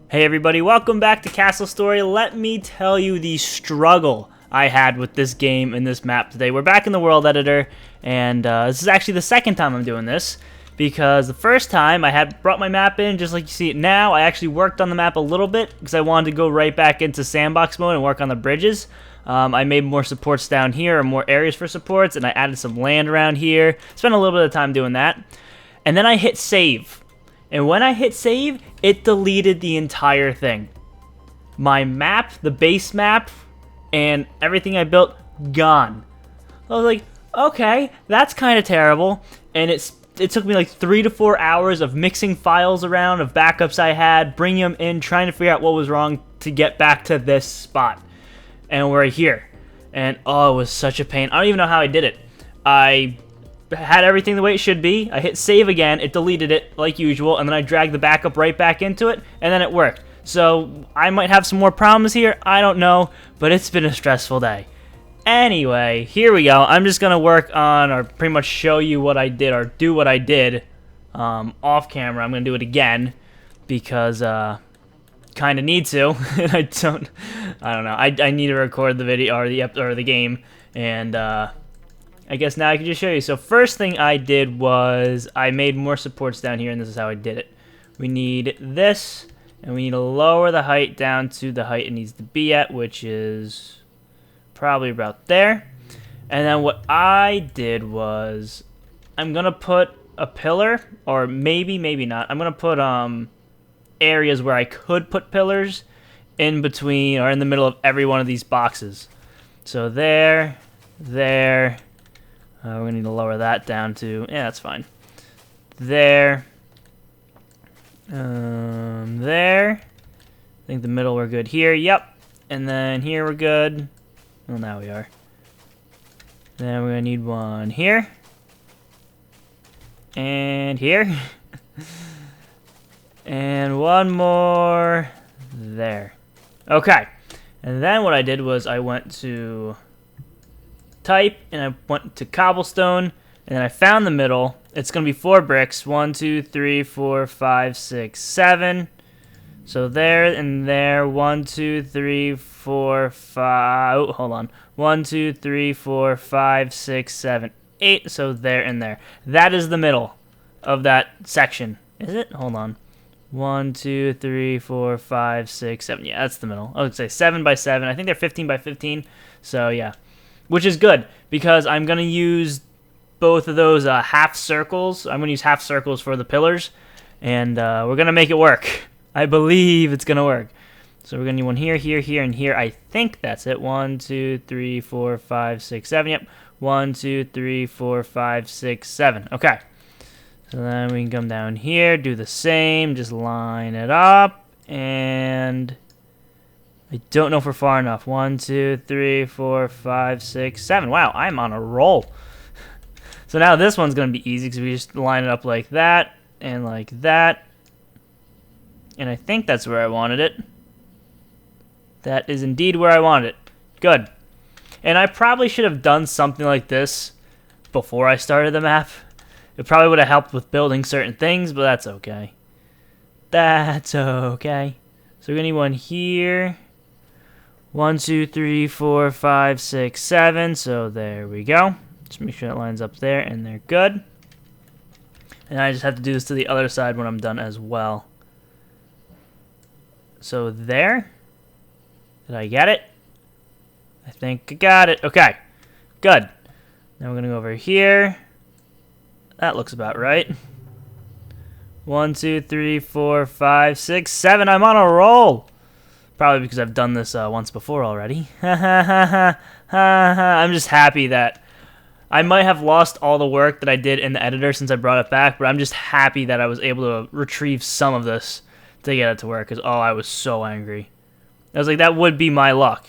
Hey everybody, welcome back to Castle Story. Let me tell you the struggle I had with this game and this map today. We're back in the world editor, and this is actually the second time I'm doing this, because the first time I had brought my map in just like you see it now. I actually worked on the map a little bit because I wanted to go right back into sandbox mode and work on the bridges. I made more supports down here, or more areas for supports, and I added some land around here. Spent a little bit of time doing that, and then I hit save. And when I hit save, it deleted the entire thing. My map, the base map, and everything I built, gone. I was like, okay, that's kind of terrible. And it took me like 3 to 4 hours of mixing files around, of backups I had, bringing them in, trying to figure out what was wrong to get back to this spot. And we're here. And oh, it was such a pain. I don't even know how I did it. I had everything the way it should be. I hit save again, it deleted it like usual, and then I dragged the backup right back into it, and then it worked. So I might have some more problems here, I don't know, but it's been a stressful day. Anyway, here we go. I'm just gonna work on, or pretty much show you what I did, or do what I did off camera. I'm gonna do it again because kind of need to. And I don't know. I need to record the video or the game, and I guess now I can just show you. So first thing I did was I made more supports down here, and this is how I did it. We need this, and we need to lower the height down to the height it needs to be at, which is probably about there. And then what I did was I'm going to put a pillar, or maybe not. I'm going to put areas where I could put pillars in between or in the middle of every one of these boxes. So there. We're going to need to lower that down to, yeah, that's fine. There. There. I think the middle we're good here. Yep. And then here we're good. Well, now we are. Then we're going to need one here. And here. And one more there. Okay. And then what I did was I went to type, and I went to cobblestone, and then I found the middle. It's going to be 4 bricks. 1, 2, 3, 4, 5, 6, 7. So there and there. 1, 2, 3, 4, 5. Oh, hold on. 1, 2, 3, 4, 5, 6, 7, 8. So there and there. That is the middle of that section. Is it? Hold on. 1, 2, 3, 4, 5, 6, 7. Yeah, that's the middle. I would say 7 by 7. I think they're 15 by 15. So yeah. Which is good, because I'm going to use both of those half circles. I'm going to use half circles for the pillars, and we're going to make it work. I believe it's going to work. So we're going to need one here, here, here, and here. I think that's it. 1, 2, 3, 4, 5, 6, 7. Yep. 1, 2, 3, 4, 5, 6, 7. Okay. So then we can come down here, do the same, just line it up, and I don't know if we're far enough. 1, 2, 3, 4, 5, 6, 7. Wow, I'm on a roll. So now this one's going to be easy because we just line it up like that and like that. And I think that's where I wanted it. That is indeed where I wanted it. Good. And I probably should have done something like this before I started the map. It probably would have helped with building certain things, but that's okay. That's okay. So we're going to need one here. 1, 2, 3, 4, 5, 6, 7. So there we go. Just make sure that lines up there, and they're good. And I just have to do this to the other side when I'm done as well. So there. Did I get it? I think I got it. Okay. Good. Now we're going to go over here. That looks about right. 1, 2, 3, 4, 5, 6, 7. I'm on a roll. Probably because I've done this once before already. I'm just happy that I might have lost all the work that I did in the editor since I brought it back, but I'm just happy that I was able to retrieve some of this to get it to work, because, oh, I was so angry. I was like, that would be my luck.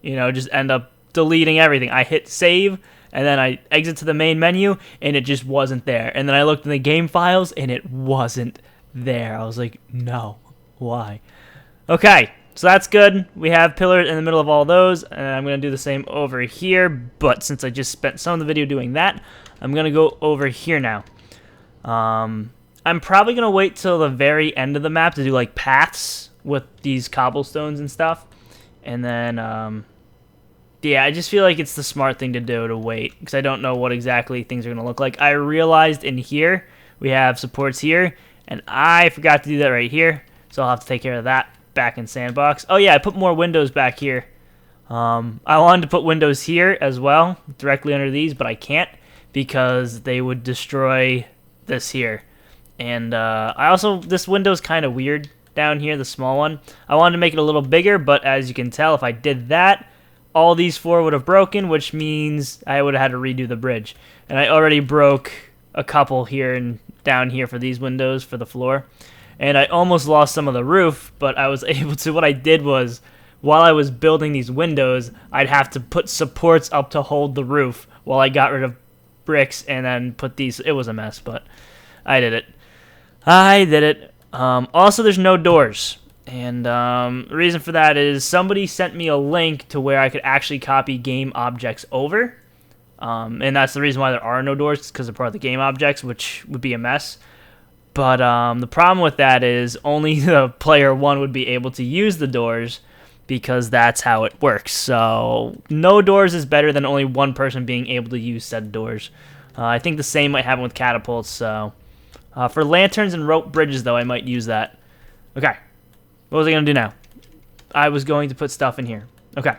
You know, just end up deleting everything. I hit save, and then I exit to the main menu, and it just wasn't there. And then I looked in the game files, and it wasn't there. I was like, no, why? Okay. So that's good. We have pillars in the middle of all those, and I'm going to do the same over here, but since I just spent some of the video doing that, I'm going to go over here now. I'm probably going to wait till the very end of the map to do like paths with these cobblestones and stuff. And then, yeah, I just feel like it's the smart thing to do to wait, because I don't know what exactly things are going to look like. I realized in here, we have supports here, and I forgot to do that right here, so I'll have to take care of that back in Sandbox. Oh yeah, I put more windows back here. I wanted to put windows here as well, directly under these, but I can't, because they would destroy this here. And I also, this window's kind of weird down here, the small one. I wanted to make it a little bigger, but as you can tell, if I did that, all these 4 would have broken, which means I would have had to redo the bridge. And I already broke a couple here and down here for these windows for the floor. And I almost lost some of the roof, but I was able to. What I did was, while I was building these windows, I'd have to put supports up to hold the roof while I got rid of bricks and then put these. It was a mess, but I did it. I did it. Also, there's no doors. And the reason for that is somebody sent me a link to where I could actually copy game objects over. And that's the reason why there are no doors, because they're part of the game objects, which would be a mess. But the problem with that is only the player 1 would be able to use the doors, because that's how it works. So no doors is better than only one person being able to use said doors. I think the same might happen with catapults. So for lanterns and rope bridges, though, I might use that. Okay. What was I going to do now? I was going to put stuff in here. Okay.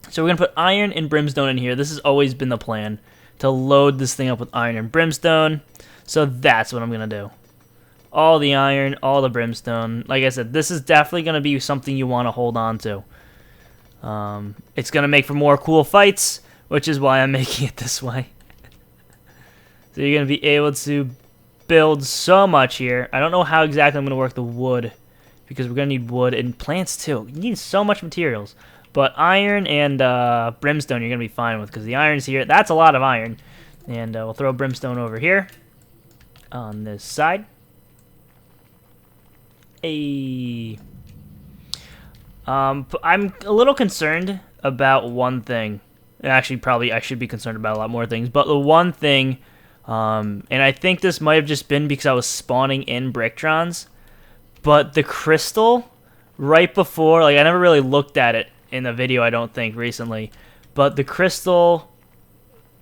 So we're going to put iron and brimstone in here. This has always been the plan, to load this thing up with iron and brimstone. So that's what I'm going to do. All the iron, all the brimstone. Like I said, this is definitely going to be something you want to hold on to. It's going to make for more cool fights, which is why I'm making it this way. So you're going to be able to build so much here. I don't know how exactly I'm going to work the wood, because we're going to need wood and plants too. You need so much materials. But iron and brimstone you're going to be fine with, because the iron's here. That's a lot of iron. And we'll throw brimstone over here on this side. I'm a little concerned about one thing. Actually, probably I should be concerned about a lot more things. But the one thing, and I think this might have just been because I was spawning in Bricktrons, but the crystal right before, like I never really looked at it in the video, I don't think, recently. But the crystal,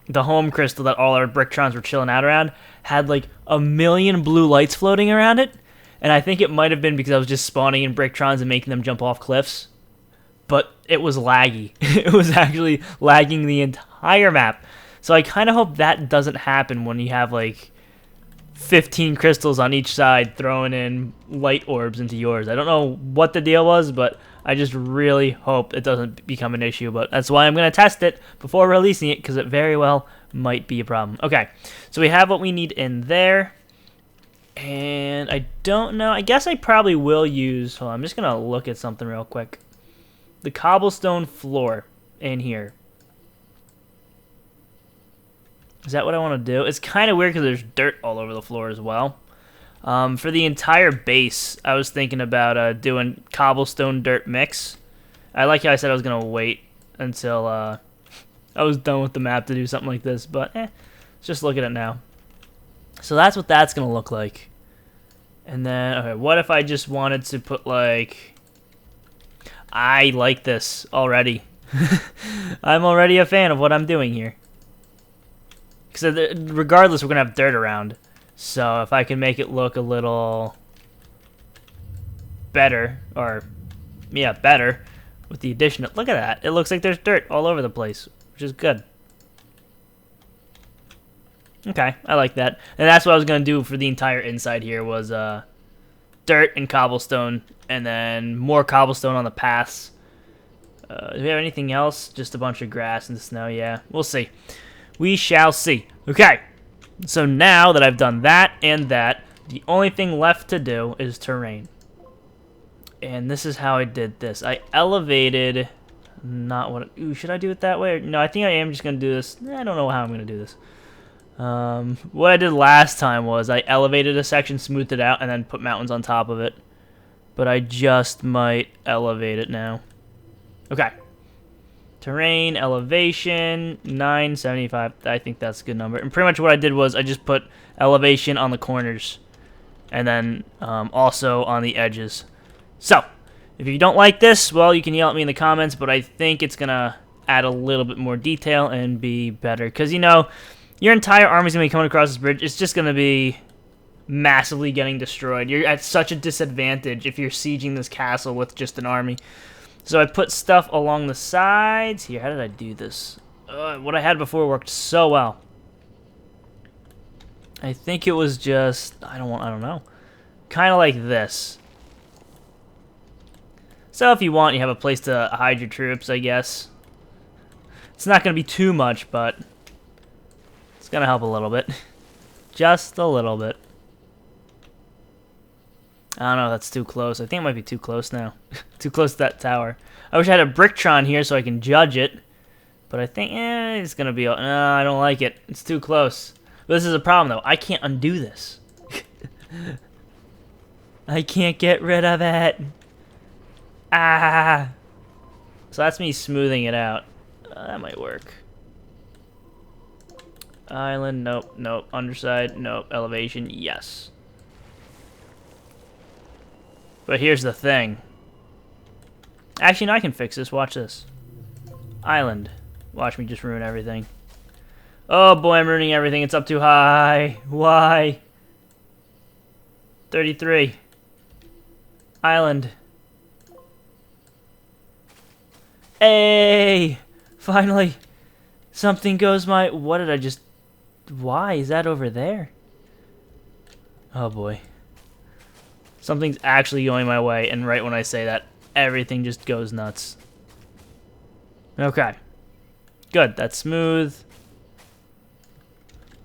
the home crystal that all our Bricktrons were chilling out around, had like 1,000,000 blue lights floating around it. And I think it might have been because I was just spawning in Bricktrons and making them jump off cliffs. But it was laggy. It was actually lagging the entire map. So I kind of hope that doesn't happen when you have like 15 crystals on each side throwing in light orbs into yours. I don't know what the deal was, but I just really hope it doesn't become an issue. But that's why I'm going to test it before releasing it, because it very well might be a problem. Okay, so we have what we need in there. And I don't know. I guess I probably will use... Hold on, I'm just going to look at something real quick. The cobblestone floor in here. Is that what I want to do? It's kind of weird because there's dirt all over the floor as well. For the entire base, I was thinking about doing cobblestone dirt mix. I like how I said I was going to wait until I was done with the map to do something like this. But, let's just look at it now. So that's what that's going to look like. And then, okay, what if I just wanted to put, like... I like this already. I'm already a fan of what I'm doing here. Because regardless, we're going to have dirt around. So if I can make it look a little better, or, yeah, better, with the addition of... Look at that. It looks like there's dirt all over the place, which is good. Okay, I like that. And that's what I was going to do for the entire inside here was dirt and cobblestone, and then more cobblestone on the paths. Do we have anything else? Just a bunch of grass and snow, yeah. We'll see. We shall see. Okay, so now that I've done that and that, the only thing left to do is terrain. And this is how I did this. I elevated... Not what... Ooh, should I do it that way? No, I think I am just going to do this. I don't know how I'm going to do this. What I did last time was I elevated a section, smoothed it out, and then put mountains on top of it. But I just might elevate it now. Okay. Terrain, elevation, 975. I think that's a good number. And pretty much what I did was I just put elevation on the corners. And then also on the edges. So, if you don't like this, well, you can yell at me in the comments, but I think it's going to add a little bit more detail and be better. Because, you know, your entire army's going to be coming across this bridge. It's just going to be massively getting destroyed. You're at such a disadvantage if you're sieging this castle with just an army. So I put stuff along the sides. Here, how did I do this? What I had before worked so well. I think it was just, I don't know. Kind of like this. So if you want, you have a place to hide your troops, I guess. It's not going to be too much, but it's going to help a little bit. Just a little bit. I don't know, that's too close. I think it might be too close now. Too close to that tower. I wish I had a Bricktron here so I can judge it. But I think, it's going to be, no, I don't like it. It's too close. But this is a problem, though. I can't undo this. I can't get rid of it. Ah. So that's me smoothing it out. That might work. Island, nope, nope. Underside, nope. Elevation, yes. But here's the thing. Actually, no, I can fix this. Watch this. Island. Watch me just ruin everything. Oh boy, I'm ruining everything. It's up too high. Why? 33. Island. Hey! Finally. Something goes my... What did I just... Why is that over there? Oh boy. Something's actually going my way, and right when I say that, everything just goes nuts. Okay. Good, that's smooth.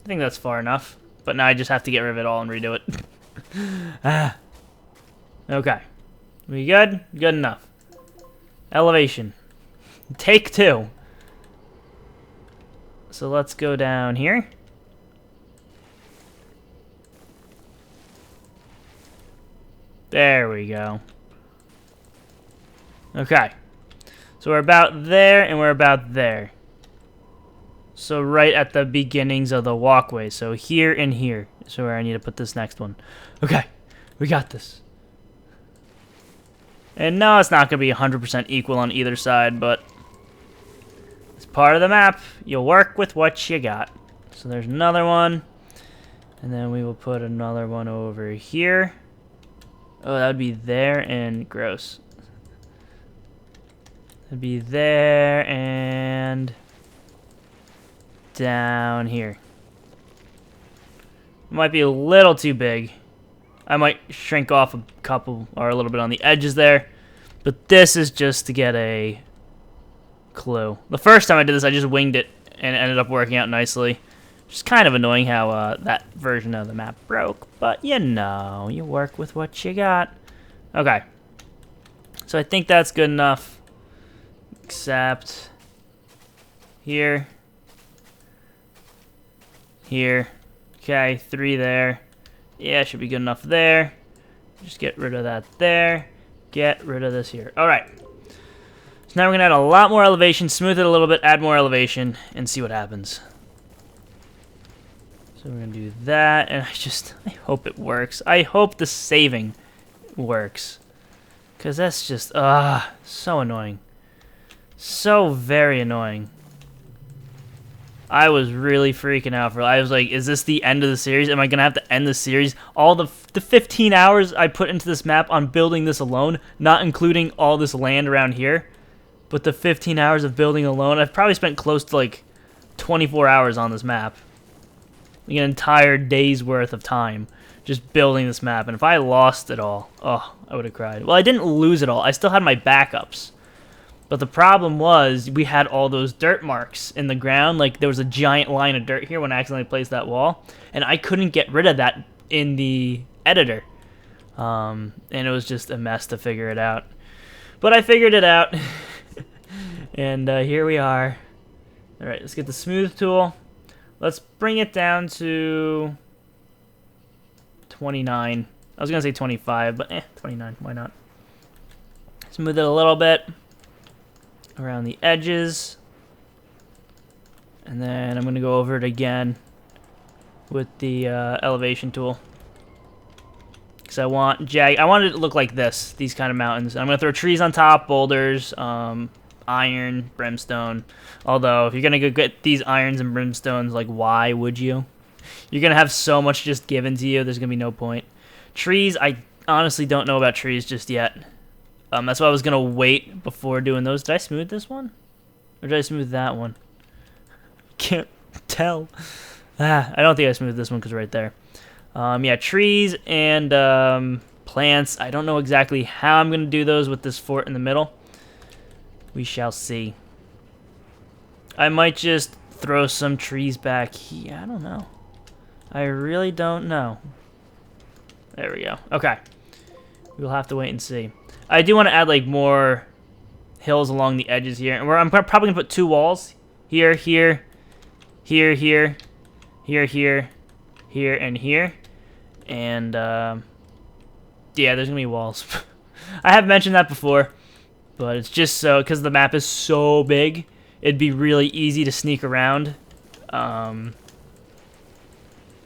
I think that's far enough. But now I just have to get rid of it all and redo it. Ah. Okay. We good? Good enough. Elevation. Take 2. So let's go down here. There we go. Okay. So we're about there, and we're about there. So right at the beginnings of the walkway. So here and here is where I need to put this next one. Okay. We got this. And no, it's not going to be 100% equal on either side, but it's part of the map. You'll work with what you got. So there's another one. And then we will put another one over here. Oh, that would be there and gross. That'd be there and down here. Might be a little too big. I might shrink off a couple or a little bit on the edges there. But this is just to get a clue. The first time I did this, I just winged it and it ended up working out nicely. Just kind of annoying how that version of the map broke. But you know, you work with what you got. Okay. So I think that's good enough. Except here. Here. Okay, 3 there. Yeah, should be good enough there. Just get rid of that there. Get rid of this here. Alright. So now we're going to add a lot more elevation, smooth it a little bit, add more elevation, and see what happens. So we're going to do that, and I hope it works. I hope the saving works. Because that's just, so annoying. So very annoying. I was really freaking out I was like, is this the end of the series? Am I going to have to end the series? All the 15 hours I put into this map on building this alone, not including all this land around here, but the 15 hours of building alone, I've probably spent close to like 24 hours on this map. Like an entire day's worth of time just building this map. And if I lost it all, oh, I would have cried. Well, I didn't lose it all. I still had my backups. But the problem was we had all those dirt marks in the ground. Like there was a giant line of dirt here when I accidentally placed that wall. And I couldn't get rid of that in the editor. And it was just a mess to figure it out. But I figured it out. And here we are. All right, let's get the smooth tool. Let's bring it down to 29. I was going to say 25, but 29. Why not? Smooth it a little bit around the edges. And then I'm going to go over it again with the elevation tool. because I want I wanted it to look like this, these kind of mountains. I'm gonna throw trees on top, boulders, iron, brimstone. Although if you're gonna go get these irons and brimstones, like why would you? You're gonna have so much just given to you. There's gonna be no point. Trees, I honestly don't know about trees just yet. That's why I was gonna wait before doing those. Did I smooth this one, or did I smooth that one? Can't tell. I don't think I smoothed this one because right there. Yeah, trees and plants. I don't know exactly how I'm gonna do those with this fort in the middle. We shall see. I might just throw some trees back here. I don't know. I really don't know. There we go. Okay. We'll have to wait and see. I do want to add like more hills along the edges here. And I'm probably going to put 2 walls. Here, here, here, here, here, here, here, and here. And, yeah, there's going to be walls. I have mentioned that before. But it's just so, because the map is so big, it'd be really easy to sneak around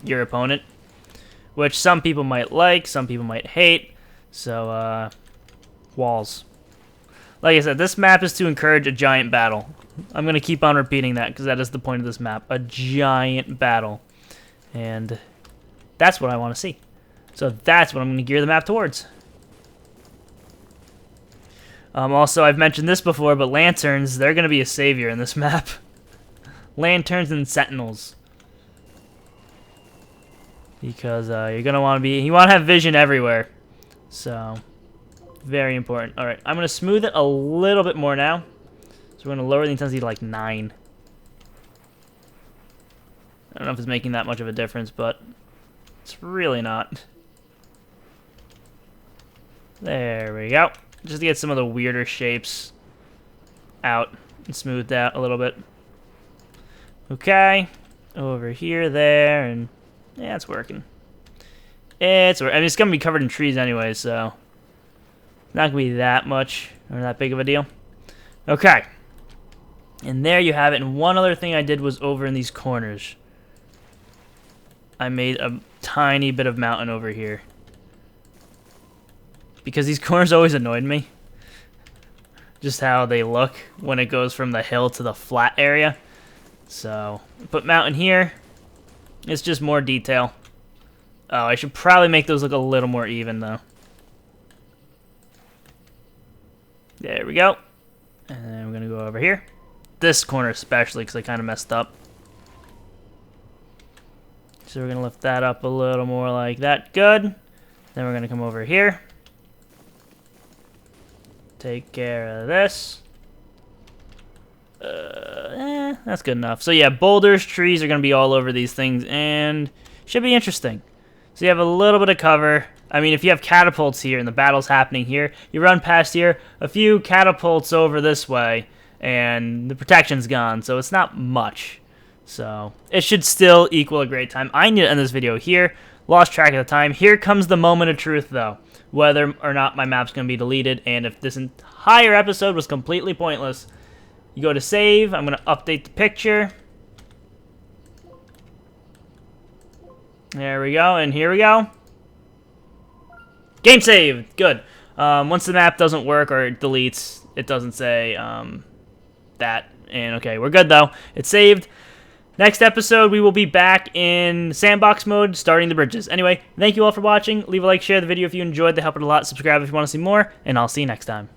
your opponent. Which some people might like, some people might hate. So, walls. Like I said, this map is to encourage a giant battle. I'm going to keep on repeating that, because that is the point of this map. A giant battle. And that's what I want to see. So that's what I'm going to gear the map towards. Also, I've mentioned this before, but lanterns, they're going to be a savior in this map. Lanterns and sentinels. Because you're going to want to you want to have vision everywhere. So, very important. Alright, I'm going to smooth it a little bit more now. So we're going to lower the intensity to like 9. I don't know if it's making that much of a difference, but it's really not. There we go. Just to get some of the weirder shapes out and smoothed out a little bit. Okay. Over here, there, and yeah, it's working. I mean, it's going to be covered in trees anyway, so not going to be that much or that big of a deal. Okay. And there you have it. And one other thing I did was over in these corners. I made a tiny bit of mountain over here. Because these corners always annoyed me. Just how they look when it goes from the hill to the flat area. So, put mountain here. It's just more detail. Oh, I should probably make those look a little more even, though. There we go. And then we're going to go over here. This corner especially, because I kind of messed up. So we're going to lift that up a little more like that. Good. Then we're going to come over here. Take care of this. That's good enough. So yeah, boulders, trees are going to be all over these things, and should be interesting. So you have a little bit of cover. I mean, if you have catapults here and the battle's happening here, you run past here, a few catapults over this way, and the protection's gone, so it's not much. So it should still equal a great time. I need to end this video here. Lost track of the time. Here comes the moment of truth, though. Whether or not my map's going to be deleted, and if this entire episode was completely pointless. You go to save. I'm going to update the picture. There we go, and here we go. Game saved. Good. Once the map doesn't work or it deletes, it doesn't say that. And okay, we're good though. It's saved. Next episode, we will be back in sandbox mode, starting the bridges. Anyway, thank you all for watching. Leave a like, share the video if you enjoyed. They help it a lot. Subscribe if you want to see more, and I'll see you next time.